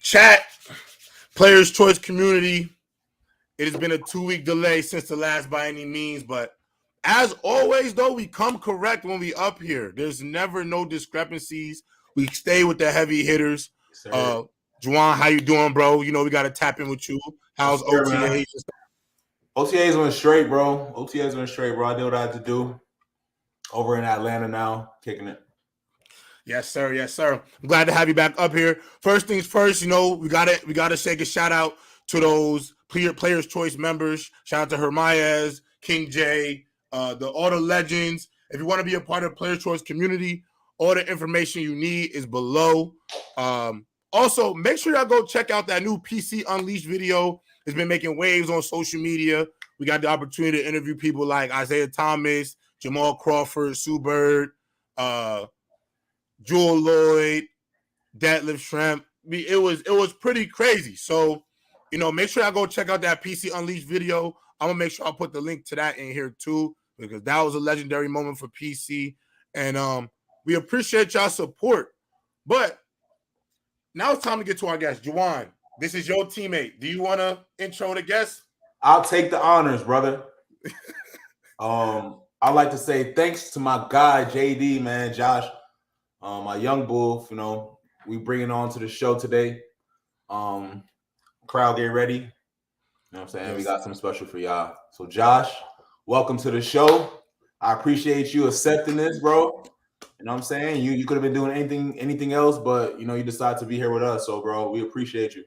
Chat, Players Choice community. It has been a 2-week delay since the last by any means, but as always, though, we come correct when we up here. There's never no discrepancies. We stay with the heavy hitters. Juwann, how you doing, bro? You know we got to tap in with you. How's OTAs? OTAs went straight, bro. I did what I had to do. Over in Atlanta now, kicking it. Yes, sir. Yes, sir. I'm glad to have you back up here. First things first, you know, we gotta say a shout out to those Players Choice members. Shout out to Hermayez, King J, all the legends. If you want to be a part of the Players Choice community, all the information you need is below. Also, make sure y'all go check out that new PC Unleashed video. It's been making waves on social media. We got the opportunity to interview people like Isaiah Thomas, Jamal Crawford, Sue Bird, Jewel Lloyd, Deadlift Shrimp. It was pretty crazy. So, you know, make sure I go check out that PC Unleashed video. I'm gonna make sure I put the link to that in here too, because that was a legendary moment for PC. And we appreciate y'all support. But now it's time to get to our guest. Juwann, this is your teammate. Do you want to intro the guest? I'll take the honors, brother. I'd like to say thanks to my guy, JD, man, Josh, my young bull. You know, we bringing on to the show today. Crowd, get ready. You know what I'm saying? Yes. We got something special for y'all. So, Josh, welcome to the show. I appreciate you accepting this, bro. You know what I'm saying? You could have been doing anything else, but, you know, you decided to be here with us. So, bro, we appreciate you.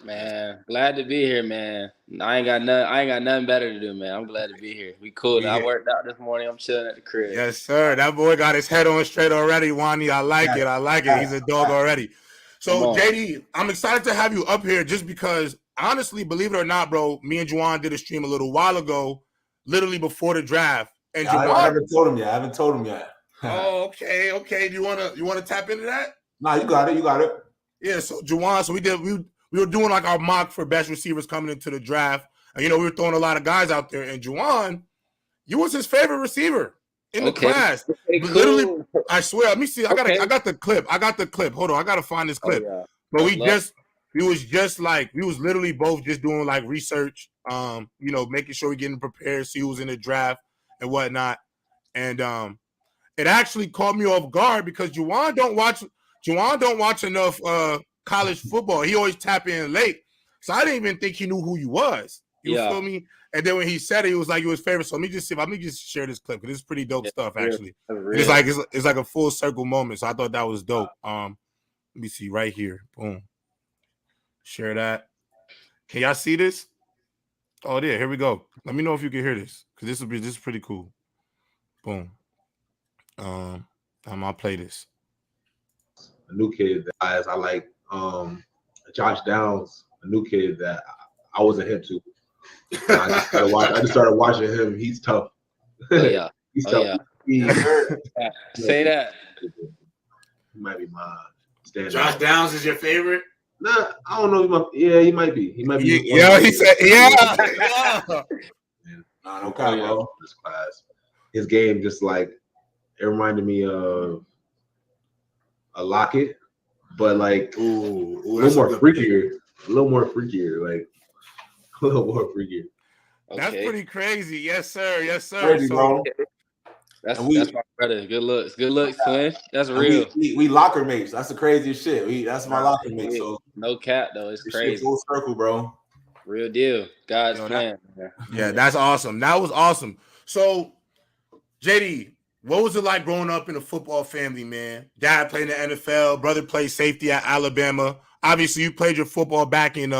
Man, glad to be here, man. I ain't got nothing better to do, man. I'm glad to be here. We cool. I worked out this morning. I'm chilling at the crib. Yes, sir. That boy got his head on straight already, Wani. I like it. He's a dog already. So, JD, I'm excited to have you up here just because, honestly, believe it or not, bro, me and Juwann did a stream a little while ago, literally before the draft. And I haven't told him yet. Oh, okay. Do you wanna tap into that? Nah, you got it. Yeah. So Juwann, we were doing like our mock for best receivers coming into the draft, and you know we were throwing a lot of guys out there. And Juwann, you was his favorite receiver in the class. Cool. Literally, I swear. Let me see. I got the clip. Hold on, I gotta find this clip. Oh, yeah. But we was literally both just doing like research, you know, making sure we're getting prepared, see who was in the draft and whatnot. And it actually caught me off guard because Juwann don't watch enough college football. He always tap in late. So I didn't even think he knew who you was. You feel me? And then when he said it, he was like, you was favorite. So let me just share this clip because it's pretty dope stuff, actually. It's like a full circle moment. So I thought that was dope. Let me see right here. Boom. Share that. Can y'all see this? Oh, yeah, here we go. Let me know if you can hear this. Because this is pretty cool. Boom. I'll play this. A new kid that I like, Josh Downs, a new kid that I wasn't hip to. I just started watching him. He's tough. Oh, yeah. He's tough. Yeah. Say that. He might be my standout. Josh Downs is your favorite? Nah, I don't know. He might be. He might be. Yeah, he said, yeah. Nah, no comment on this class. His game just like, it reminded me of a Lockett, but like a little more freakier. Okay. That's pretty crazy. Yes, sir. Crazy, bro. That's my brother. Good looks, twin. That's real. We locker mates. That's the craziest shit. That's my locker mate. So no cap though. It's crazy. Full circle, bro. Real deal. God's plan. Yeah, that's awesome. That was awesome. So, JD, what was it like growing up in a football family, man? Dad played in the NFL, brother played safety at Alabama. Obviously, you played your football back in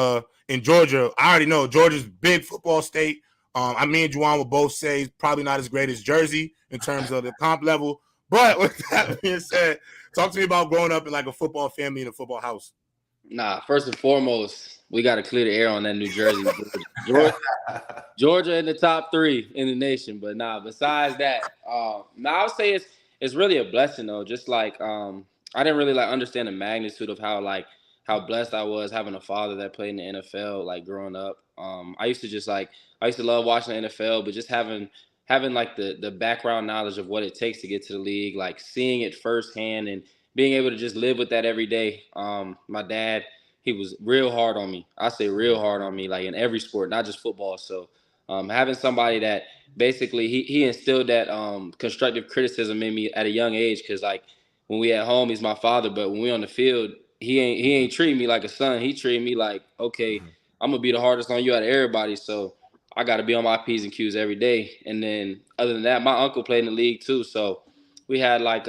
Georgia. I already know Georgia's big football state. Me and Juwann will both say probably not as great as Jersey in terms of the comp level. But with that being said, talk to me about growing up in like a football family in a football house. Nah, first and foremost, we got to clear the air on that New Jersey. Georgia in the top 3 in the nation. But besides that, I would say it's really a blessing though. Just like I didn't really like understand the magnitude of how blessed I was having a father that played in the NFL like growing up. I used to love watching the NFL, but just having like the background knowledge of what it takes to get to the league, like seeing it firsthand and being able to just live with that every day. My dad he was real hard on me. I say real hard on me, like in every sport, not just football. So having somebody that basically he instilled that constructive criticism in me at a young age, because like when we at home, he's my father, but when we on the field, he ain't treating me like a son. He treated me like, okay, I'm gonna be the hardest on you out of everybody. So I got to be on my P's and Q's every day. And then other than that, my uncle played in the league too. So we had like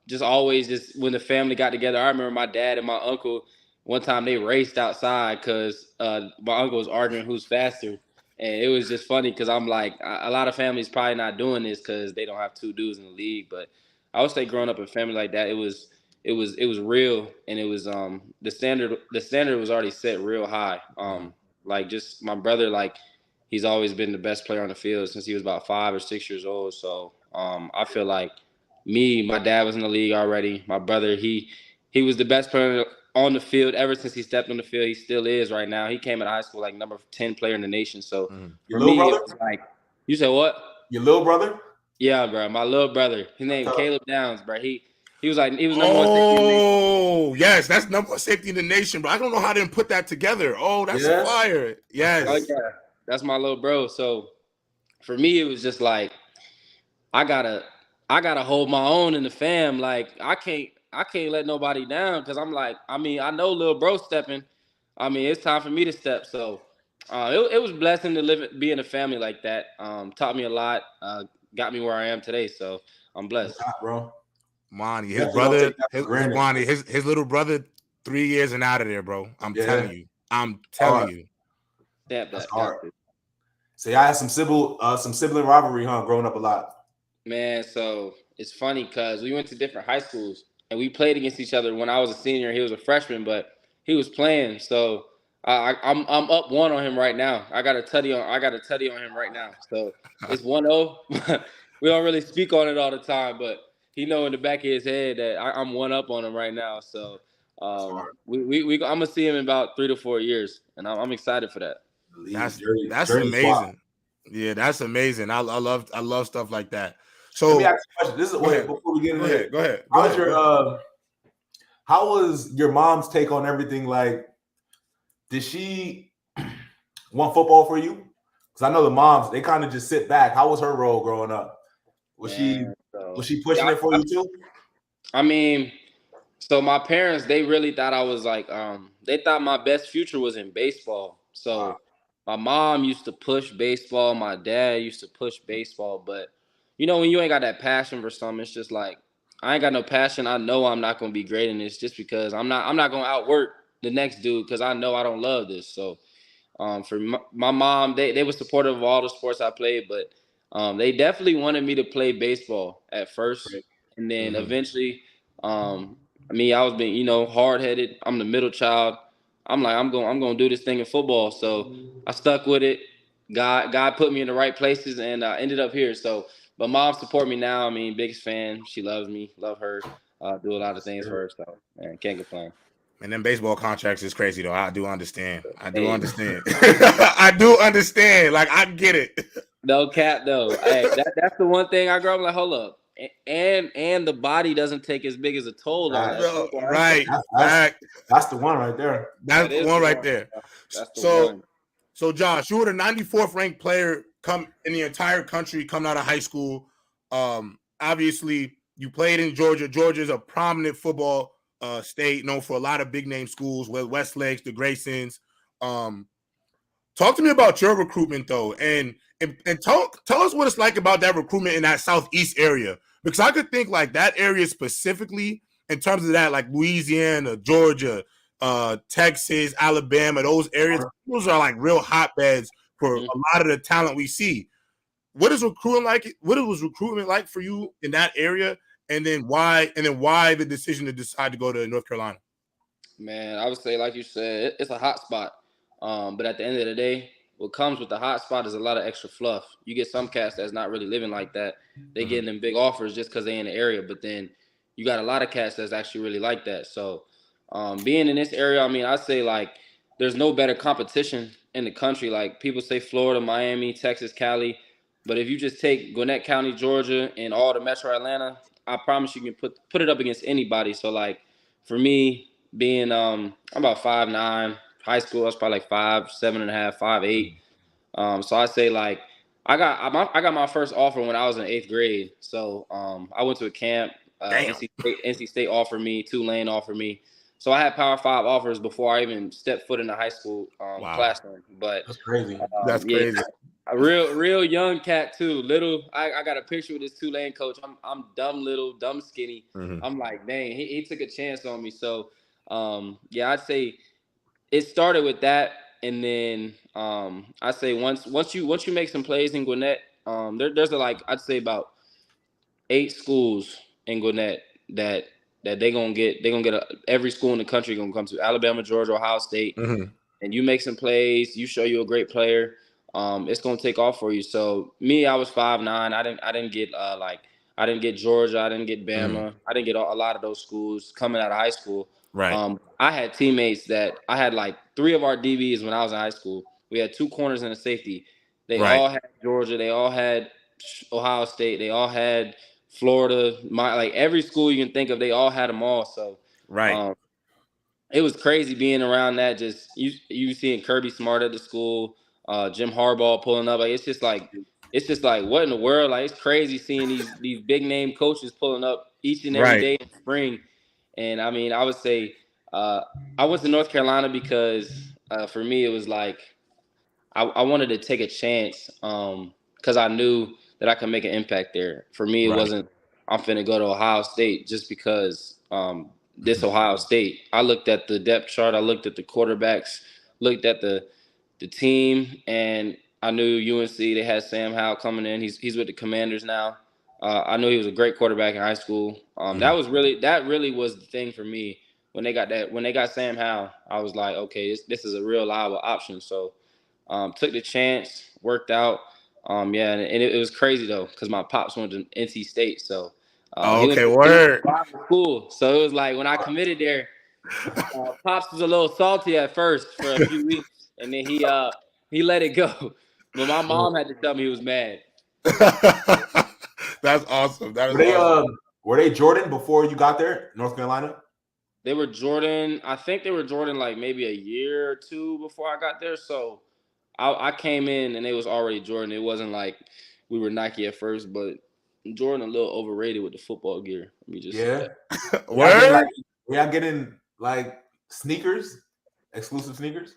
just always just when the family got together. I remember my dad and my uncle one time they raced outside because my uncle was arguing who's faster. And it was just funny because I'm like, a lot of families probably not doing this because they don't have two dudes in the league. But I would say growing up in a family like that, it was real, and it was the standard was already set real high. Like just my brother, like he's always been the best player on the field since he was about 5 or 6 years old. So I feel like my dad was in the league already. My brother, he was the best player on the field ever since he stepped on the field. He still is right now. He came out of high school like number 10 player in the nation. So your little brother? It was like, you said what? Your little brother? Yeah, bro. My little brother. His name Caleb Downs, bro. He was number 1 safety in the nation. Oh, yes, that's number 1 safety in the nation, but I don't know how they didn't put that together. Oh, that's fire. Yes. Oh, yeah. That's my little bro. So for me, it was just like I gotta hold my own in the fam. Like I can't let nobody down because I'm like, I mean, I know little bro stepping. I mean, it's time for me to step. So it was a blessing to be in a family like that. Taught me a lot. Got me where I am today. So I'm blessed, bro. Monty, his brother, his little brother, 3 years and out of there, bro. I'm telling you. That's hard. So y'all had some sibling rivalry, huh? Growing up a lot. Man, so it's funny because we went to different high schools and we played against each other when I was a senior. He was a freshman, but he was playing. So I'm up 1 on him right now. I got a tutty on him right now. So it's 1-0. We don't really speak on it all the time, but he know in the back of his head that I'm 1 up on him right now. So I'm gonna see him in about 3 to 4 years, and I'm excited for that. That's amazing. Yeah, that's amazing. I love stuff like that. So let me ask you a question. This is before we get into it. Go ahead. How was your mom's take on everything? Like, did she want football for you? Because I know the moms, they kind of just sit back. How was her role growing up? Was she pushing it for you too? I mean, so my parents, they really thought I was like, they thought my best future was in baseball. So my mom used to push baseball. My dad used to push baseball. But, you know, when you ain't got that passion for something, it's just like, I ain't got no passion. I know I'm not going to be great in this just because I'm not going to outwork the next dude because I know I don't love this. So for my mom, they were supportive of all the sports I played, but they definitely wanted me to play baseball at first. And then eventually, I was being, hard-headed. I'm the middle child. I'm like, I'm going to do this thing in football. So I stuck with it. God put me in the right places and I ended up here. So, but mom support me now. I mean, biggest fan. She loves me. Love her. Do a lot of things for her. So, man, can't complain. And then baseball contracts is crazy, though. I do understand. I do understand. Like, I get it. No cap, though. Hey, that's the one thing I grew up like, hold up. And the body doesn't take as big as a toll on that. Right. That's the one right there. That's the one right there. So, Josh, you were the 94th ranked player come in the entire country coming out of high school. Obviously, you played in Georgia. Georgia's a prominent football state, known for a lot of big name schools, Westlakes, the Graysons. Talk to me about your recruitment though, and tell us what it's like about that recruitment in that Southeast area, because I could think like that area specifically in terms of that, like Louisiana, Georgia, Texas, Alabama, those areas, those are like real hotbeds for a lot of the talent we see. What is recruiting like? What was recruitment like for you in that area? And then why the decision to decide to go to North Carolina? Man, I would say, like you said, it's a hot spot. But at the end of the day, what comes with the hot spot is a lot of extra fluff. You get some cats that's not really living like that. They getting them big offers just because they in the area. But then you got a lot of cats that's actually really like that. So being in this area, I mean, I say like there's no better competition in the country. Like people say Florida, Miami, Texas, Cali. But if you just take Gwinnett County, Georgia, and all the Metro Atlanta, I promise you can put it up against anybody. So like for me, being I'm about 5'9". High school, I was probably like 5'7.5", 5'8". So I say like I got my first offer when I was in 8th grade. So I went to a camp. NC State offered me, Tulane offered me. So I had Power 5 offers before I even stepped foot in the high school classroom. But that's crazy. That's crazy. A real young cat too. Little, I got a picture with this Tulane coach. I'm dumb little, dumb skinny. Mm-hmm. I'm like, dang, he took a chance on me. So yeah, I'd say it started with that, and then I say once you make some plays in Gwinnett, there's I'd say about 8 schools in Gwinnett that they're gonna get every school in the country gonna come to. Alabama, Georgia, Ohio State, and you make some plays, you show you're a great player, it's gonna take off for you. So me, I was 5'9". I didn't get I didn't get Georgia, I didn't get Bama, I didn't get a lot of those schools coming out of high school. Right. I had teammates that I had like 3 of our DBs when I was in high school. We had 2 corners and a safety. They all had Georgia, they all had Ohio State, they all had Florida, every school you can think of, they all had them all. So it was crazy being around that. Just you seeing Kirby Smart at the school, Jim Harbaugh pulling up. Like it's just like what in the world? Like it's crazy seeing these big name coaches pulling up each and every day in spring. And I mean, I would say I went to North Carolina because for me it was like I wanted to take a chance because I knew that I could make an impact there. For me, it wasn't I'm finna go to Ohio State just because this Ohio State. I looked at the depth chart, I looked at the quarterbacks, looked at the team, and I knew UNC, they had Sam Howell coming in. He's with the Commanders now. I knew he was a great quarterback in high school. That really was the thing for me when they got Sam Howell. I was like, okay, this is a real liable option. So took the chance, worked out. And it was crazy though, because my pops went to NC State, so word. Cool. So it was like when I committed there, pops was a little salty at first for a few weeks, and then he let it go. But my mom had to tell me he was mad. That's awesome. Were they Jordan before you got there, North Carolina? They were Jordan. I think they were Jordan like maybe a year or 2 before I got there. So I came in and it was already Jordan. It wasn't like we were Nike at first, but Jordan a little overrated with the football gear. Let me just say that. Word? We are getting like sneakers, exclusive sneakers.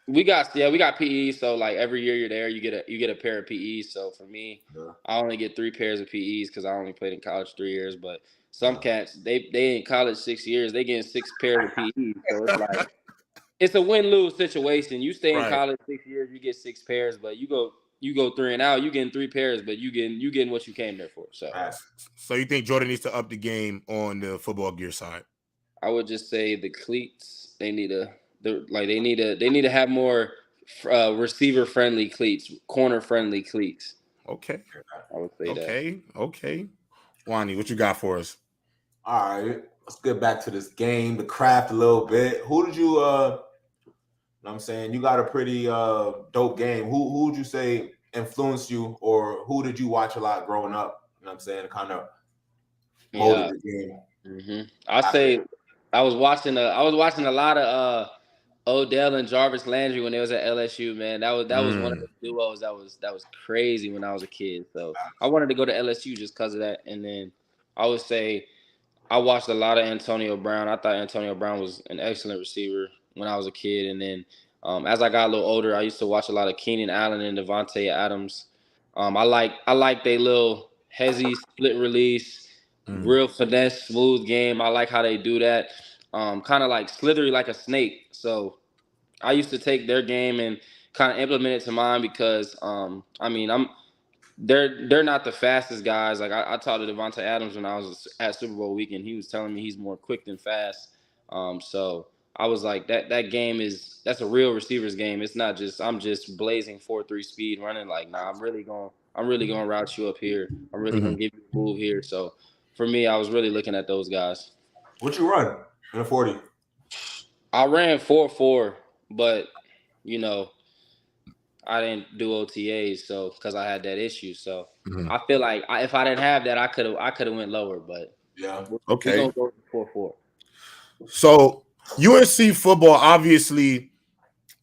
We got PE. So like every year you're there, you get a pair of PEs. So for me, I only get 3 pairs of PEs because I only played in college 3 years. But some cats, they in college 6 years, they getting 6 pairs of PEs. So it's like it's a win-lose situation. You stay in college 6 years, you get 6 pairs, but you go 3 and out, you getting 3 pairs, but you getting what you came there for. So you think Jordan needs to up the game on the football gear side? I would just say the cleats, they need to have more receiver friendly cleats, corner friendly cleats. Okay. I would say that. Okay. Juwann, what you got for us? All right, let's get back to this game, the craft a little bit. Who did you I'm saying you got a pretty dope game. Who would you say influenced you, or who did you watch a lot growing up? You know what I'm saying, kind of molded the game. Mm-hmm. I say I was watching a lot of Odell and Jarvis Landry when they was at LSU, man. That was one of the duos that was crazy when I was a kid. So I wanted to go to LSU just because of that. And then I would say I watched a lot of Antonio Brown. I thought Antonio Brown was an excellent receiver when I was a kid. And then as I got a little older, I used to watch a lot of Keenan Allen and Devontae Adams. I like their little hezzy split release, real finesse, smooth game. I like how they do that. Kind of like slithery like a snake. So I used to take their game and kind of implement it to mine because they're not the fastest guys. Like I talked to Devontae Adams when I was at Super Bowl weekend. He was telling me he's more quick than fast. So I was like, that game that's a real receiver's game. It's not just I'm just blazing 4.3 speed running. Like, nah, I'm really gonna route you up here. I'm really gonna give you a move here. So for me, I was really looking at those guys. What you run in a 40? I ran 4.4, but I didn't do OTAs, so because I had that issue. So I feel like if I didn't have that, I could have went lower. But yeah, okay, we're gonna go 4.4. So UNC football, obviously,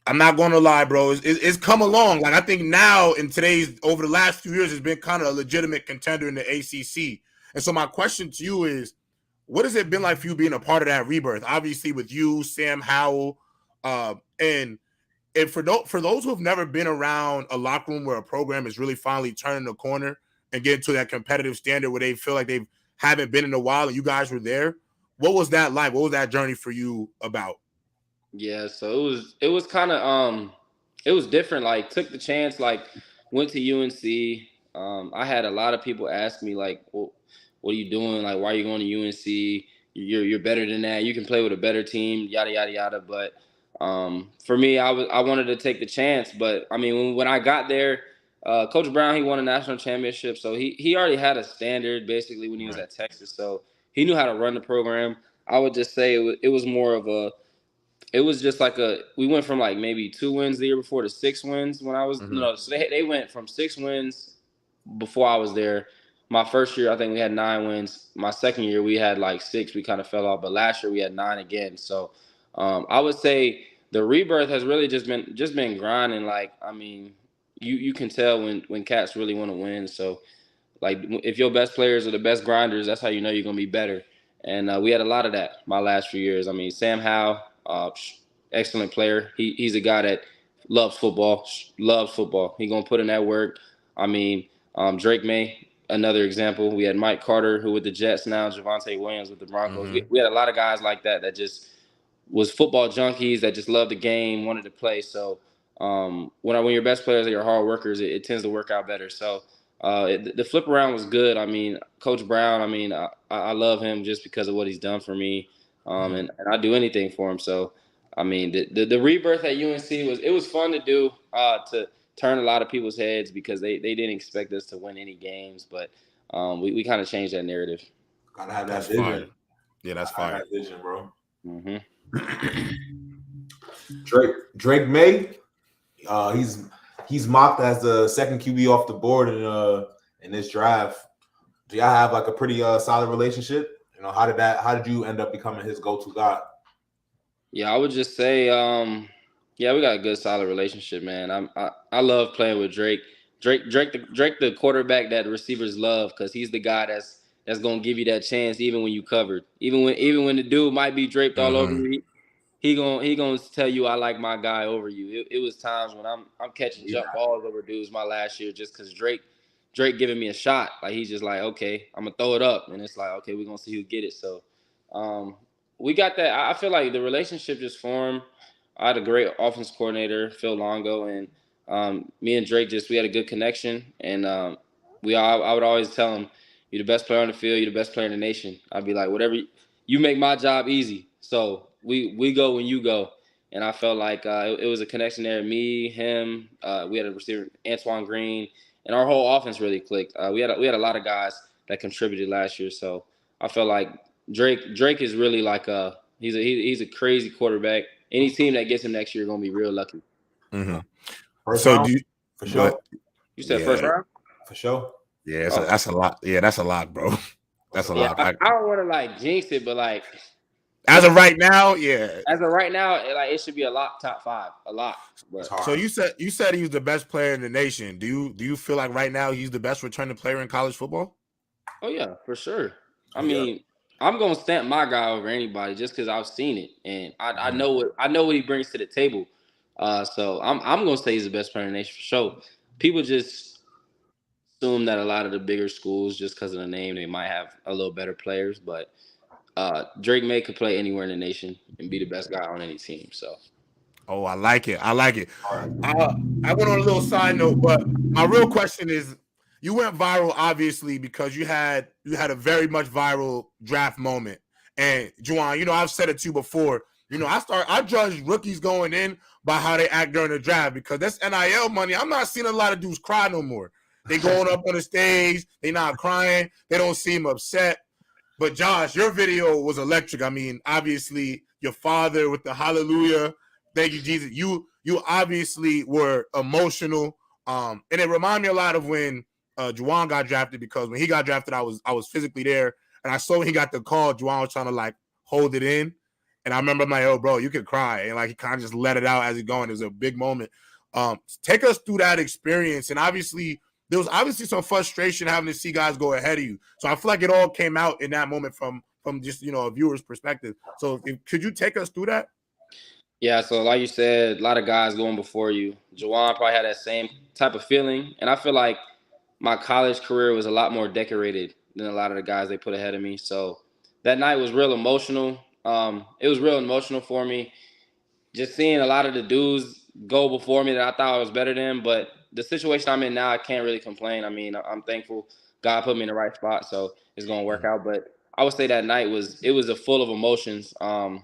I'm not going to lie, bro. It's come along. Like I think now in today's over the last few years, it's been kind of a legitimate contender in the ACC. And so my question to you is, what has it been like for you being a part of that rebirth? Obviously, with you, Sam Howell, and for those who have never been around a locker room where a program is really finally turning the corner and getting to that competitive standard where they feel like they haven't been in a while, and you guys were there. What was that like? What was that journey for you about? Yeah, so it was kind of it was different. Like took the chance, like went to UNC. I had a lot of people ask me like, well, what are you doing? Like, why are you going to UNC? You're better than that. You can play with a better team. Yada yada yada. But for me, I wanted to take the chance. But I mean, when I got there, Coach Brown, he won a national championship, so he already had a standard basically when he was at Texas. So he knew how to run the program. I would just say it was more of a it was just like we went from like maybe 2 wins the year before to 6 wins when I was so they went from 6 wins before I was there. My first year I think we had 9 wins. My second year we had like 6. We kind of fell off, but last year we had 9 again. So I would say the rebirth has really just been grinding. Like I mean, you can tell when cats really want to win. So like if your best players are the best grinders, that's how you know you're gonna be better. And we had a lot of that my last few years. I mean, Sam Howell, excellent player. He's a guy that loves football. He gonna put in that work. I mean, Drake May, another example. We had Mike Carter, who with the Jets now, Javonte Williams with the Broncos. We had a lot of guys like that just was football junkies that just loved the game, wanted to play. So when your best players are your hard workers, it tends to work out better. So the flip around was good. I mean, Coach Brown, I mean, I love him just because of what he's done for me. And I'd do anything for him. So, I mean, the rebirth at UNC was fun to do, to turn a lot of people's heads because they didn't expect us to win any games. But we kind of changed that narrative. Gotta have that vision. Fire. Yeah, that's fire. That vision, bro. Mm-hmm. Drake May, he's mocked as the second QB off the board in this draft. Do y'all have like a pretty solid relationship? You know, how did you end up becoming his go-to guy? Yeah, I would just say, we got a good solid relationship, man. I love playing with Drake. Drake the quarterback that receivers love because he's the guy that's gonna give you that chance even when you covered. Even when the dude might be draped all over you, he gonna tell you I like my guy over you. It was times when I'm catching jump balls over dudes my last year just because Drake giving me a shot. Like he's just like, okay, I'm gonna throw it up, and it's like, okay, we're gonna see who get it. So we got that. I feel like the relationship just formed. I had a great offense coordinator, Phil Longo, and me and Drake we had a good connection. And I would always tell him, you're the best player on the field, you're the best player in the nation. I'd be like, whatever, you make my job easy. So we go when you go. And I felt like it was a connection there. Me, him, we had a receiver, Antoine Green, and our whole offense really clicked. We had a lot of guys that contributed last year. So I felt like Drake is really like he's a crazy quarterback. Any team that gets him next year is gonna be real lucky. Mm-hmm. First so round? do you, for sure. You said first round? For sure. Yeah, that's a lot. Yeah, that's a lot, bro. That's a lot. I don't want to like jinx it, but like as of right now, yeah. As of right now, like it should be a lot top 5, a lot. But. So you said he was the best player in the nation. Do you feel like right now he's the best returning player in college football? Oh yeah, for sure. I mean, I'm gonna stamp my guy over anybody just because I've seen it and I know what he brings to the table. So I'm gonna say he's the best player in the nation for sure. People just assume that a lot of the bigger schools, just because of the name, they might have a little better players, but Drake May could play anywhere in the nation and be the best guy on any team. So. Oh, I like it. I went on a little side note, but my real question is, you went viral obviously because you had a very much viral draft moment. And Juwann, I've said it to you before. I judge rookies going in by how they act during the draft because that's NIL money. I'm not seeing a lot of dudes cry no more. They going up on the stage, they not crying, they don't seem upset. But Josh, your video was electric. I mean, obviously, your father with the hallelujah. Thank you, Jesus. You obviously were emotional. And it reminded me a lot of when Juwann got drafted, because when he got drafted, I was physically there. And I saw when he got the call, Juwann was trying to like hold it in. And I remember I'm like, oh, bro, you could cry. And like he kind of just let it out as he's going. It was a big moment. Take us through that experience. And obviously, there was obviously some frustration having to see guys go ahead of you. So I feel like it all came out in that moment from just, a viewer's perspective. So could you take us through that? Yeah, so like you said, a lot of guys going before you. Juwann probably had that same type of feeling. And I feel like my college career was a lot more decorated than a lot of the guys they put ahead of me. So that night was real emotional. It was real emotional for me. Just seeing a lot of the dudes go before me that I thought I was better than. But the situation I'm in now, I can't really complain. I mean, I'm thankful God put me in the right spot, so it's going to work out. But I would say that night was a full of emotions. A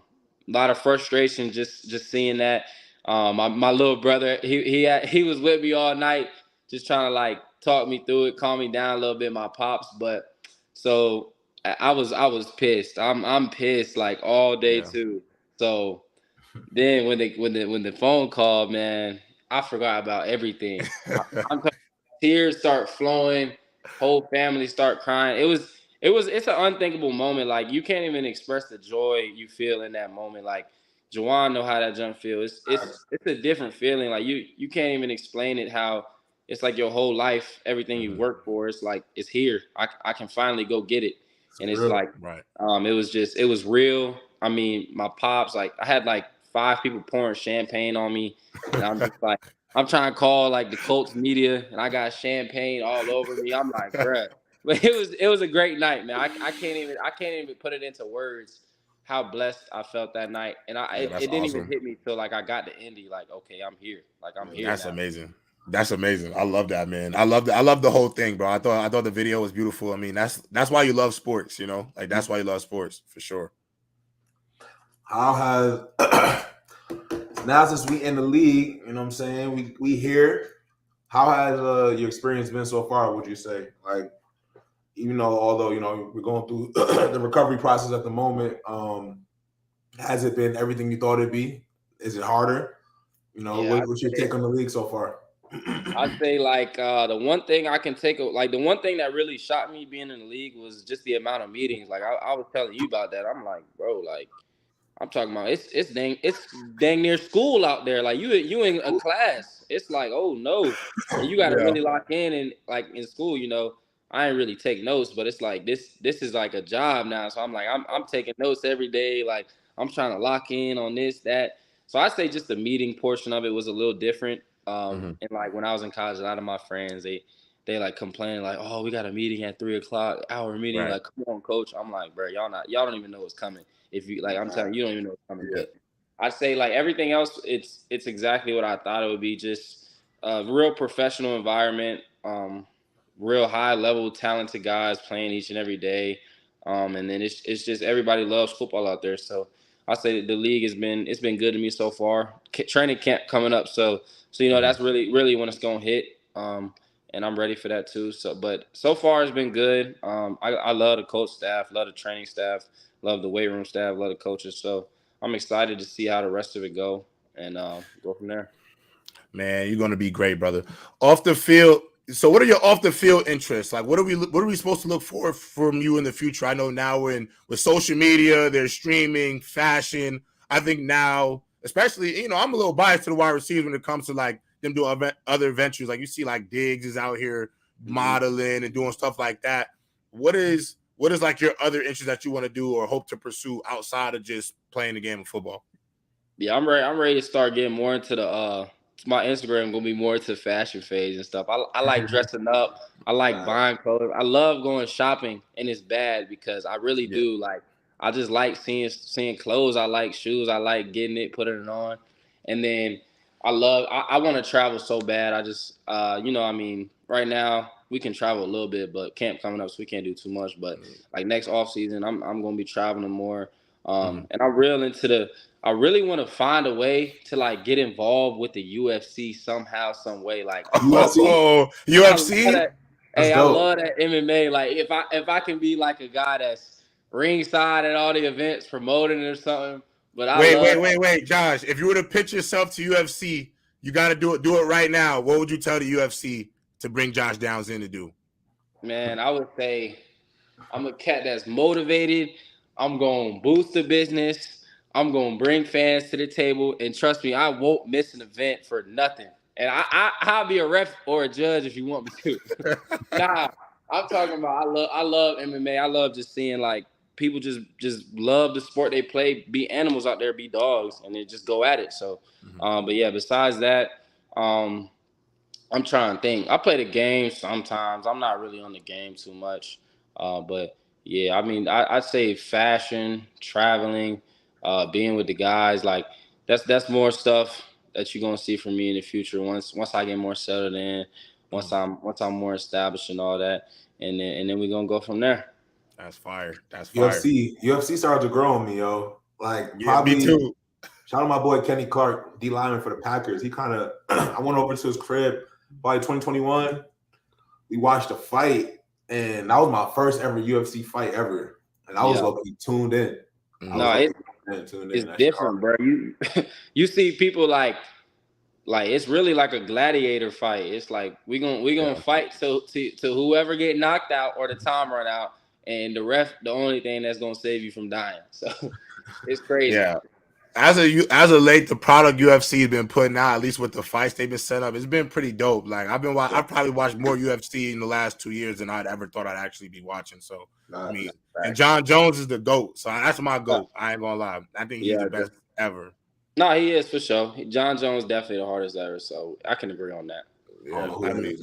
lot of frustration just seeing that. My little brother, he was with me all night, just trying to like talk me through it, calm me down a little bit. My pops, but so I was pissed. I'm pissed like all day too. So then when the phone called, man, I forgot about everything. I'm tears start flowing, whole family start crying. It's an unthinkable moment. Like you can't even express the joy you feel in that moment. Like Juwann know how that jump feels. It's a different feeling. Like you can't even explain it. How it's like your whole life, everything you work for. It's like it's here. I can finally go get it. And it's like it was real. I mean, my pops, like I had like 5 people pouring champagne on me, and I'm just like, I'm trying to call like the Colts media, and I got champagne all over me. I'm like, bruh. But it was a great night, man. I can't even put it into words how blessed I felt that night, and it didn't even hit me till like I got to Indy. Like, okay, I'm here. Like I'm here. That's now. amazing. That's amazing. I love that, man. I love the whole thing, bro. I thought the video was beautiful. I mean, that's why you love sports, Like that's why you love sports for sure. How has now since we in the league, you know what I'm saying? We here. How has your experience been so far, would you say? Like, although we're going through the recovery process at the moment, has it been everything you thought it'd be? Is it harder? What's your take on the league so far? I'd say like the one thing I can take, like the one thing that really shocked me being in the league was just the amount of meetings. Like I was telling you about that. I'm like, bro, like I'm talking about it's dang near school out there. Like you in a class. It's like, oh no. And you gotta really lock in, and like in school, I ain't really take notes, but it's like this is like a job now. So I'm like, I'm taking notes every day. Like I'm trying to lock in on this, that. So I say just the meeting portion of it was a little different. And like when I was in college, a lot of my friends, they like complaining like, oh, we got a meeting at 3:00, hour meeting. Like, come on, coach. I'm like, bro, y'all don't even know what's coming. If you like, I'm telling you, you don't even know what's coming. But I say like everything else, it's exactly what I thought it would be. Just a real professional environment, real high level, talented guys playing each and every day. And then it's just everybody loves football out there. So I say that the league it's been good to me so far. Training camp coming up, so that's really when it's gonna hit. And I'm ready for that too. So, but so far it's been good. I love the coach staff, love the training staff, love the weight room staff, love the coaches. So I'm excited to see how the rest of it go and go from there. Man, you're gonna be great, brother. Off the field. So, what are your off the field interests? Like, what are we supposed to look for from you in the future? I know now with social media, there's streaming, fashion. I think now, especially, I'm a little biased to the wide receivers when it comes to like them doing other ventures. Like you see, like Diggs is out here modeling and doing stuff like that. What is like your other interest that you want to do or hope to pursue outside of just playing the game of football? Yeah, I'm ready to start getting more into the my Instagram gonna be more into fashion phase and stuff. I like dressing up. I like buying clothes. I love going shopping, and it's bad because I really do like. I just like seeing clothes. I like shoes. I like getting it, putting it on, and then I want to travel so bad. I just I mean, right now we can travel a little bit, but camp coming up, so we can't do too much. But like next off season, I'm gonna be traveling more. And I'm real into I really want to find a way to like get involved with the UFC somehow, some way. Like UFC. I love that MMA. Like if I can be like a guy that's ringside at all the events promoting or something. But wait, Josh. If you were to pitch yourself to UFC, you got to do it right now. What would you tell the UFC to bring Josh Downs in to do? Man, I would say I'm a cat that's motivated. I'm going to boost the business. I'm gonna bring fans to the table, and trust me, I won't miss an event for nothing. And I'll be a ref or a judge if you want me to. Nah, I'm talking about I love MMA. I love just seeing like people just love the sport they play, be animals out there, be dogs, and then just go at it. So, but yeah, besides that, I'm trying to think. I play the game sometimes. I'm not really on the game too much, but yeah, I mean, I'd say fashion, traveling, being with the guys, like that's more stuff that you're gonna see from me in the future once I get more settled in, once I'm more established and all that, and then we're gonna go from there. That's fire. That's fire. UFC started to grow on me, yo. Like Yeah, probably. me too. Shout out my boy Kenny Clark, D lineman for the Packers. He kind of, I went over to his crib, probably 2021. We watched a fight, and that was my first ever UFC fight ever. And I was low-key tuned in. No, it's different, bro. You see people like it's really like a gladiator fight. It's like we gonna fight to whoever get knocked out or the time run out, and the ref the only thing that's gonna save you from dying. So it's crazy. Yeah. As of late, the product UFC has been putting out, at least with the fights they've been set up, it's been pretty dope. Like I've probably watched more UFC in the last 2 years than I'd ever thought I'd actually be watching. So I mean, and John Jones is the GOAT. So that's my GOAT. I ain't gonna lie. I think he's the best ever. No, he is for sure. John Jones definitely the hardest ever. So I can agree on that. Yeah,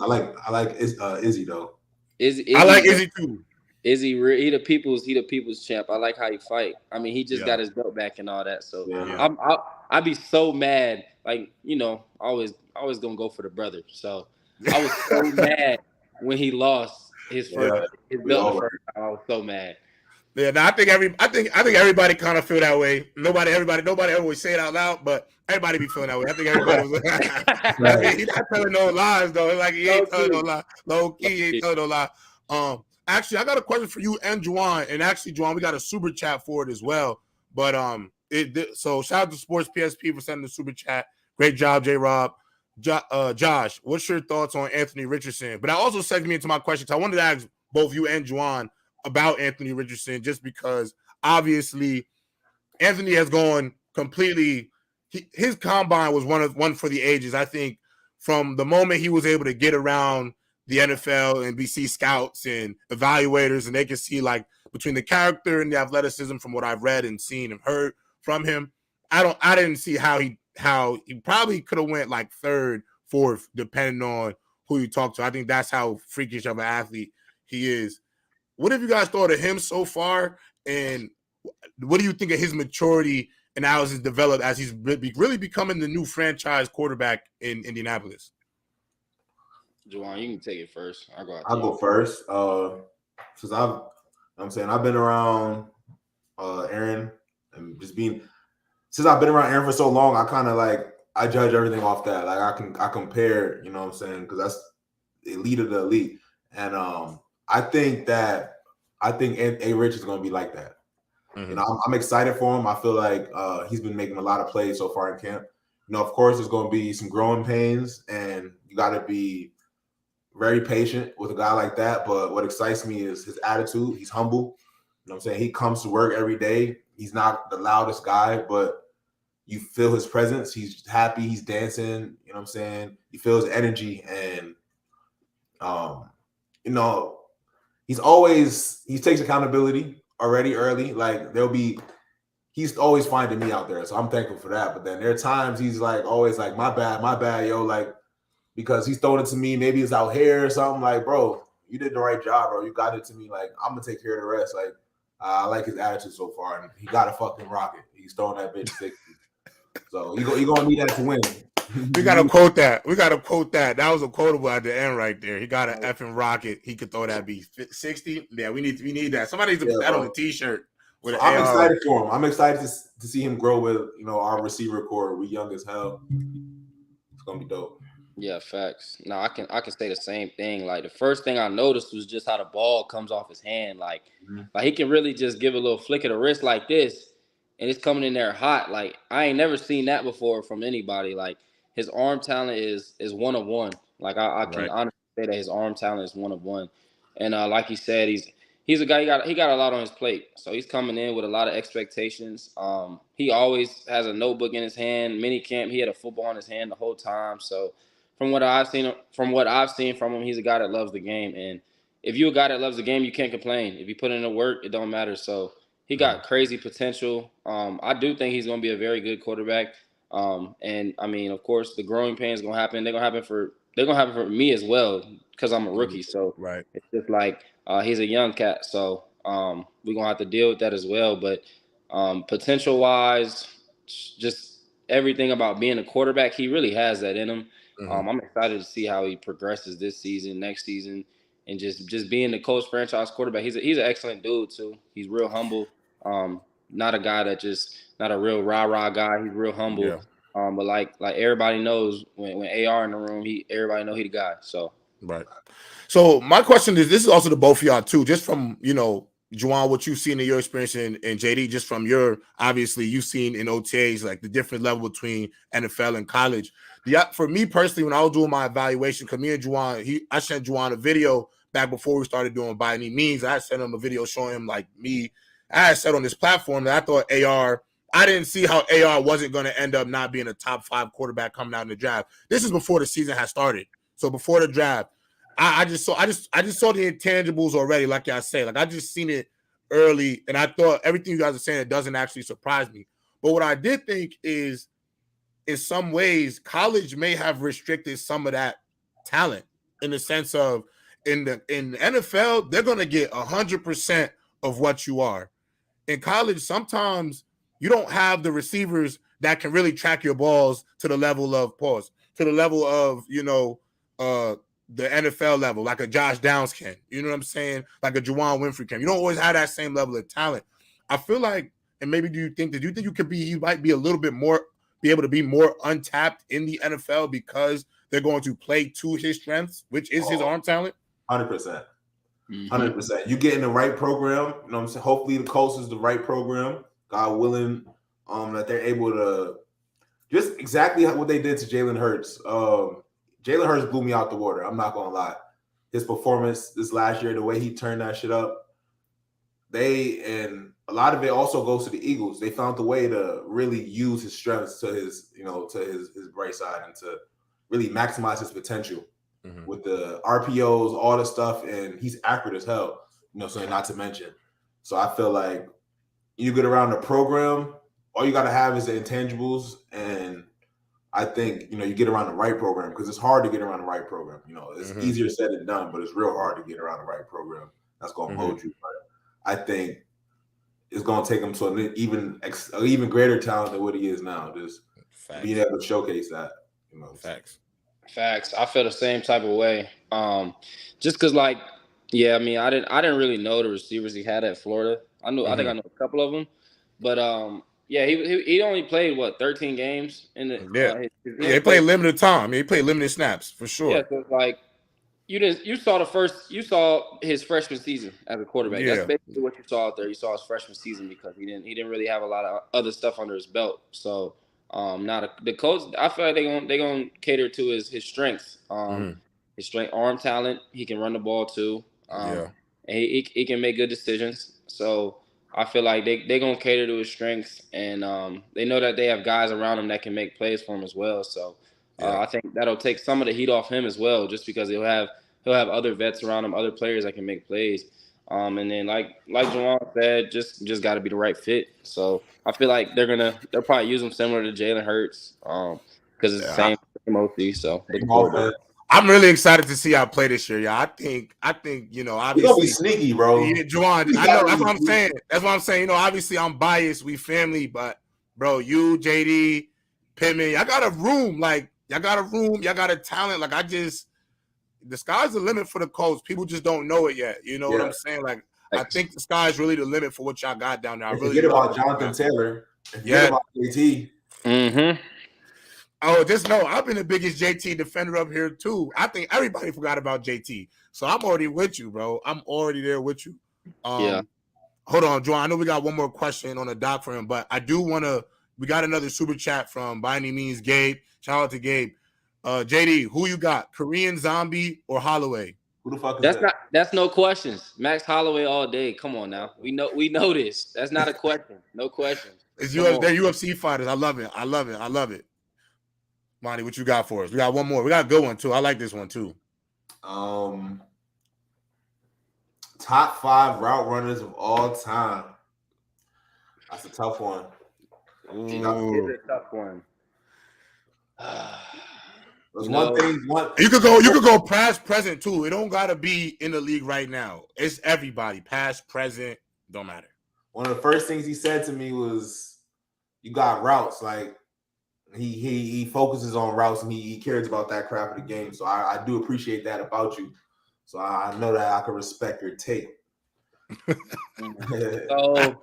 I like Izzy though. I like Izzy too. Izzy, he the people's champ. I like how he fight. I mean, he just got his belt back and all that. So I'd be so mad. Like, you know, always gonna go for the brother. So I was so mad when he lost his belt the first time. I was so mad. Yeah, I think everybody kind of feel that way. Nobody always say it out loud, but everybody be feeling that way. I think everybody was he's not telling no lies though. It's like he ain't telling no lie. Low key, he ain't telling no lie. Actually, I got a question for you and Juwann. And actually, Juwann, we got a super chat for it as well. But so shout out to Sports PSP for sending the super chat. Great job, JRob. Josh, what's your thoughts on Anthony Richardson? But I also segued me into my questions. I wanted to ask both you and Juwann about Anthony Richardson, just because obviously Anthony has gone completely. His combine was one for the ages. I think from the moment he was able to get around the NFL and we see scouts and evaluators, and they can see like between the character and the athleticism from what I've read and seen and heard from him. I didn't see how he probably could have went like third, fourth, depending on who you talk to. I think that's how freakish of an athlete he is. What have you guys thought of him so far? And what do you think of his maturity and how he's developed as he's really becoming the new franchise quarterback in Indianapolis? Juwann, you can take it first. I'll go first. Since I've been around Aaron and since I've been around Aaron for so long, I kind of I judge everything off that. Like I compare, you know what I'm saying? Because that's the elite of the elite. And I think A Rich is going to be like that. Mm-hmm. You know, I'm excited for him. I feel like he's been making a lot of plays so far in camp. You know, of course, there's going to be some growing pains, and you got to be very patient with a guy like that. But what excites me is his attitude. He's humble. You know what I'm saying? He comes to work every day. He's not the loudest guy, but you feel his presence. He's happy. He's dancing. You know what I'm saying? You feel his energy. And, you know, he takes accountability already early. Like he's always finding me out there. So I'm thankful for that. But then there are times he's always my bad, yo. Because he's throwing it to me, maybe it's out here or something. Like, bro, you did the right job, bro. You got it to me. I'm gonna take care of the rest. I like his attitude so far, and he got a fucking rocket. He's throwing that bitch 60. So you gonna need that to win. We gotta quote that. That was a quotable at the end right there. He got an effing rocket. He could throw that beat 60. Yeah, we need that. Somebody needs to put that on a t-shirt. I'm excited for him. I'm excited to see him grow with our receiver core. We young as hell. It's gonna be dope. Yeah, facts. No, I can say the same thing. Like the first thing I noticed was just how the ball comes off his hand. Like he can really just give a little flick of the wrist like this, and it's coming in there hot. Like I ain't never seen that before from anybody. Like his arm talent is one of one. Like I can honestly say that his arm talent is one of one. And like he said, he's a guy. He got a lot on his plate, so he's coming in with a lot of expectations. He always has a notebook in his hand. Mini camp, he had a football in his hand the whole time. So, from what I've seen from him, he's a guy that loves the game. And if you're a guy that loves the game, you can't complain. If you put in the work, it don't matter. So he got crazy potential. I do think he's going to be a very good quarterback. And I mean, of course, the growing pains gonna happen. They're gonna happen for me as well because I'm a rookie. So it's just like he's a young cat. So we're gonna have to deal with that as well. But potential wise, just everything about being a quarterback, he really has that in him. I'm excited to see how he progresses this season, next season, and just being the coach franchise quarterback. He's an excellent dude too. He's real humble. Not a guy that not a real rah-rah guy. He's real humble. Yeah. But like everybody knows when AR in the room, everybody know he the guy. So right. So my question is, this is also to both of y'all too, just from Juwann, what you've seen in your experience and JD, just from your obviously you've seen in OTAs, like the different level between NFL and college. For me personally, when I was doing my evaluation, because me and Juwann, I sent Juwann a video back before we started doing By Any Means. I sent him a video showing him like me. I had said on this platform that I thought I didn't see how AR wasn't going to end up not being a top 5 quarterback coming out in the draft. This is before the season had started. So before the draft, I just saw the intangibles already, like I say. Like I just seen it early, and I thought everything you guys are saying, it doesn't actually surprise me. But what I did think is, in some ways, college may have restricted some of that talent in the sense of in the NFL, they're going to get 100% of what you are. In college, sometimes you don't have the receivers that can really track your balls to the level of the NFL level, like a Josh Downs can. You know what I'm saying? Like a Juwann Winfree can. You don't always have that same level of talent. I feel like, and maybe do you think you might be a little bit more, be able to be more untapped in the NFL because they're going to play to his strengths, which is his arm talent? 100%. 100%. You get in the right program, you know what I'm saying? Hopefully the Colts is the right program, God willing, that they're able to just exactly what they did to Jalen Hurts. Jalen Hurts blew me out the water. I'm not gonna lie. His performance this last year, the way he turned that shit up, and a lot of it also goes to the Eagles. They found the way to really use his strengths to his bright side and to really maximize his potential. With the RPOs, all the stuff, and he's accurate as hell, so not to mention. So I feel like you get around the program, all you got to have is the intangibles, and I think, you get around the right program, because it's hard to get around the right program. It's easier said than done, but it's real hard to get around the right program. That's going to hold you. But I think it's going to take him to an even greater talent than what he is now. Just being able to showcase that. Facts. I feel the same type of way. Just because, I didn't really know the receivers he had at Florida. I think I know a couple of them, but he only played 13 games in the. He played limited time. He played limited snaps for sure. Yeah, so it's you saw his freshman season as a quarterback. Yeah. That's basically what you saw out there. You saw his freshman season because he didn't really have a lot of other stuff under his belt. So. Now the coach, I feel like they're gonna cater to his strengths. His strength, arm talent. He can run the ball too. And he can make good decisions. So I feel like they're gonna cater to his strengths, and they know that they have guys around him that can make plays for him as well. So I think that'll take some of the heat off him as well, just because he'll have other vets around him, other players that can make plays. And then like Juwann said, just got to be the right fit. So I feel like they'll probably use him similar to Jalen Hurts, because it's the same OC. So I'm really excited to see how I play this year. Yeah, I think obviously he's gonna be sneaky, bro. Juwann, I know that's what I'm saying. That's what I'm saying. Obviously I'm biased. We family, but bro, you, JD, Pittman, y'all got a room. Like y'all got a talent. Like the sky's the limit for the Colts. People just don't know it yet. You know what I'm saying? Like, I think the sky's really the limit for what y'all got down there. I really forget about Jonathan Taylor. Forget about JT. Oh, just know I've been the biggest JT defender up here too. I think everybody forgot about JT. So I'm already with you, bro. I'm already there with you. Hold on, Juwann. I know we got one more question on the dock for him, but I do want to. We got another super chat from By Any Means Gabe. Shout out to Gabe. JD, who you got? Korean Zombie or Halloway? Who the fuck is that? That's no questions. Max Halloway all day. Come on now. We know this. That's not a question. No question. They're UFC fighters. I love it. Monty, what you got for us? We got one more. We got a good one too. I like this one too. Top 5 route runners of all time. That's a tough one. It's a tough one. You could go past, present too. It don't gotta be in the league right now. It's everybody, past, present, don't matter. One of the first things he said to me was, "You got routes." Like he focuses on routes and he cares about that craft of the game. So I do appreciate that about you. So I know that I can respect your take. So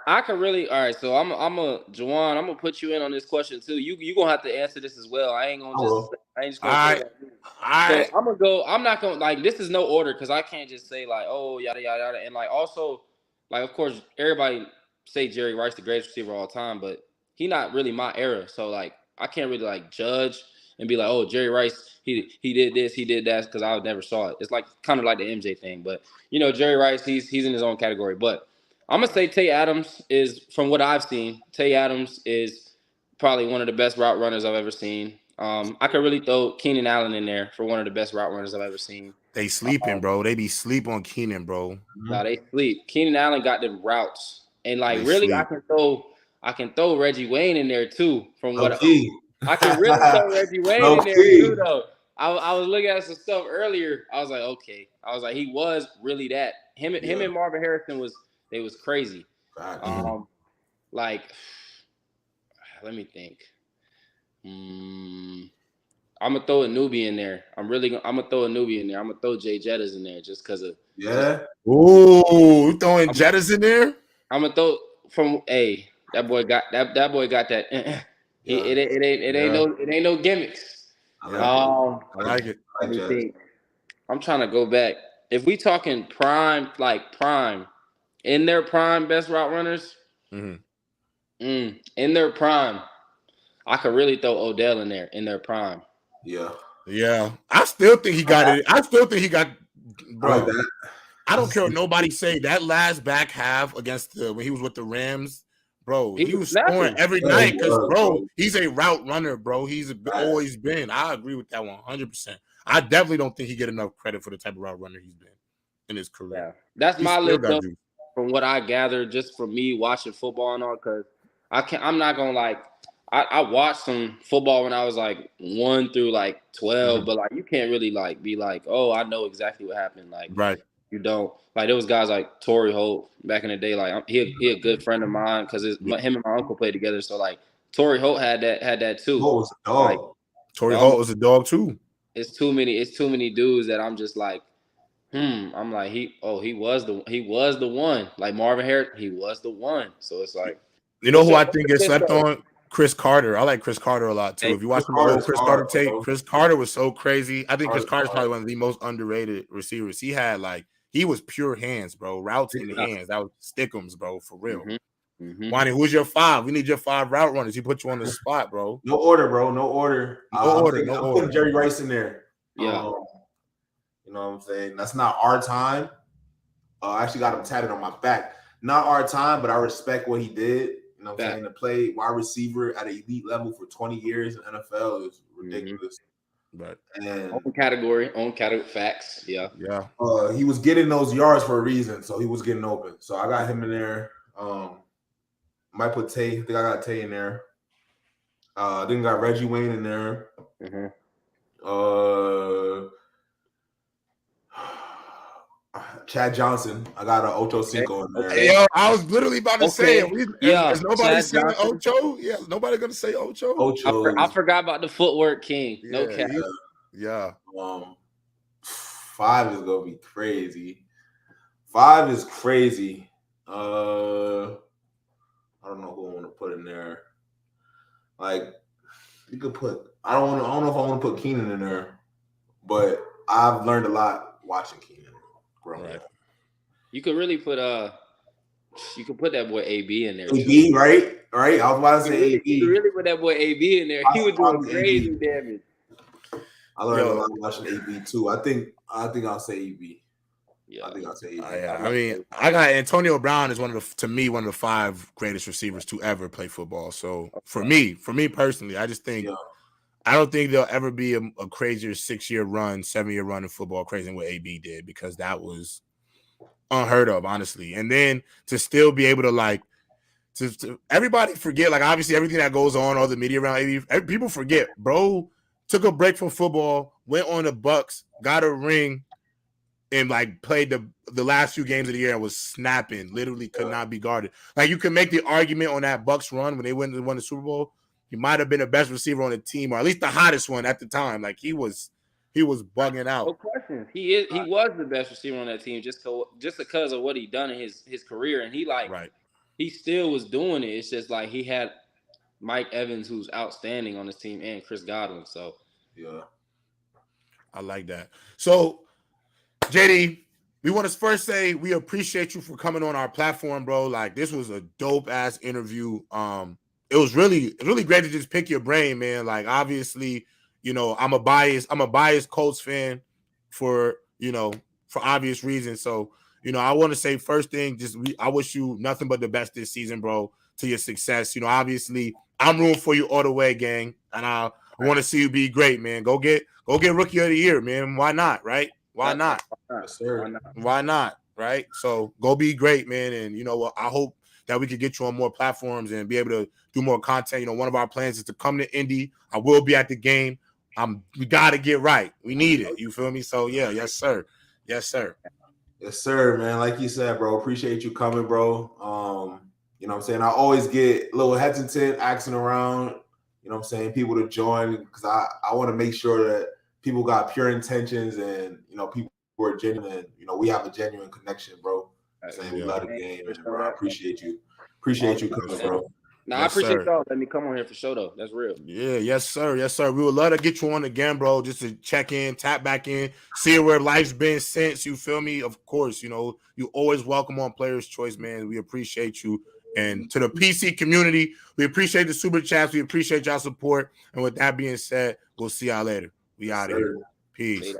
I can really all right. So I'm a Juwann. I'm gonna put you in on this question too. You gonna have to answer this as well. I ain't just gonna say that. So I'm gonna go. I'm not gonna like this is no order because I can't just say like yada yada yada and like also like of course everybody say Jerry Rice the greatest receiver of all time, but he not really my era. So like I can't really like judge and be like Jerry Rice he did this he did that because I never saw it. It's like kind of like the MJ thing, but Jerry Rice he's in his own category, but. I'm gonna say Tay Adams is, from what I've seen, Tay Adams is probably one of the best route runners I've ever seen. I could really throw Keenan Allen in there for one of the best route runners I've ever seen. They sleeping, bro. They be sleep on Keenan, bro. Nah, they sleep. Keenan Allen got them routes, and like really, sleep. I can throw Reggie Wayne in there too. From what I can really throw Reggie Wayne in there too, though. I was looking at some stuff earlier. I was like, okay. I was like, he was really that. Him and Marvin Harrison was. They was crazy. Like, let me think. I'm gonna throw a newbie in there. I'm gonna throw a newbie in there. I'm gonna throw Jay Jettas in there just because of. Yeah. Ooh, throwing Jettas in there. I'm gonna throw that boy got that. It ain't no gimmicks. I like it. Let me think. I'm trying to go back. If we talking prime. In their prime, best route runners. In their prime, I could really throw Odell in there. In their prime. Yeah. I still think he got it. I still think he got. Bro, I don't care what nobody say. That last back half against when he was with the Rams, bro, he was scoring every night because, bro, he's a route runner, bro. He's always been. I agree with that 100%. I definitely don't think he get enough credit for the type of route runner he's been in his career. Yeah. That's my list though. From what I gathered, just from me watching football and all, because I'm not gonna like. I watched some football when I was like 1 through like 12, but like you can't really like be like, I know exactly what happened. Like, right? You don't like there was guys like Torrey Holt back in the day. Like he a good friend of mine because him and my uncle played together. So like Torrey Holt had that too. Holt was a dog. Like, Torrey Holt was a dog too. It's too many dudes that I'm just like. I'm like he was the one. Like Marvin Harris, he was the one. So it's like who I think gets slept on? Chris Carter. I like Chris Carter a lot too. If you watch some old Chris Carter tape, Chris Carter was so crazy. I think Chris Carter's probably one of the most underrated receivers. He was pure hands, bro. Routes in the hands. That was stick'ems, bro, for real. Wani, who's your 5? We need your 5 route runners. He put you on the spot, bro. No order, bro. No order. I'm putting Jerry Rice in there. Yeah. You know what I'm saying? That's not our time. I actually got him tatted on my back. Not our time, but I respect what he did. You know what I'm saying? To play wide receiver at an elite level for 20 years in the NFL is ridiculous. But own category facts. Yeah. He was getting those yards for a reason, so he was getting open. So I got him in there. Might put Tay. I think I got Tay in there. Then got Reggie Wayne in there. Chad Johnson. I got an Ocho Cinco in there. Yo, I was literally about to say it. Is nobody saying Ocho? Yeah, nobody gonna say Ocho? I forgot about the footwork king. No cap. Yeah. 5 is gonna be crazy. 5 is crazy. I don't know who I want to put in there. Like you could put. I don't know if I want to put Keenan in there, but I've learned a lot watching Keenan. Right. You could really put you could put that boy AB in there. AB, right? I was about to say AB. You could really put that boy AB in there. He was doing crazy damage. I learned a lot watching AB too. I think I'll say AB. Yeah, I think I'll say AB. I mean, I got Antonio Brown is one of the 5 greatest receivers to ever play football. So for me personally, I just think I don't think there'll ever be a crazier 6-year run, 7-year run in football crazy than what AB did, because that was unheard of, honestly. And then to still be able to like to everybody forget, like obviously everything that goes on, all the media around AB, people forget, bro took a break from football, went on the Bucks, got a ring, and like played the last few games of the year and was snapping, literally could not be guarded. Like you can make the argument on that Bucks run when they won the Super Bowl, he might have been the best receiver on the team, or at least the hottest one at the time. Like he was bugging out. No question. He was the best receiver on that team just because of what he done in his career, and he still was doing it. It's just like he had Mike Evans, who's outstanding on his team, and Chris Godwin. So I like that. So JD, we want to first say we appreciate you for coming on our platform, bro. Like this was a dope ass interview. It was really great to just pick your brain, man. Like obviously, I'm a biased Colts fan for obvious reasons. So, I want to say first thing, I wish you nothing but the best this season, bro, to your success. Obviously I'm rooting for you all the way, gang. And I want to see you be great, man. Go get Rookie of the Year, man. Why not, right? Why not? Yes, sir. Why not? Right? So go be great, man. And I hope that we could get you on more platforms and be able to do more content. One of our plans is to come to Indy. I will be at the game. We got to get right. We need it. You feel me? So yeah, yes, sir. Yes, sir. Yes, sir, man. Like you said, bro, appreciate you coming, bro. You know what I'm saying? I always get a little hesitant asking around, people to join, because I want to make sure that people got pure intentions and, people who are genuine. We have a genuine connection, bro. Saying we love the game, and bro, I appreciate you. Appreciate you coming, bro. No, I appreciate y'all letting me come on here for sure, though. That's real. Yeah, yes, sir. Yes, sir. We would love to get you on again, bro, just to check in, tap back in, see where life's been since. You feel me? Of course, you always welcome on Player's Choice, man. We appreciate you. And to the PC community, we appreciate the super chats. We appreciate y'all support. And with that being said, we'll see y'all later. We out of here. Peace.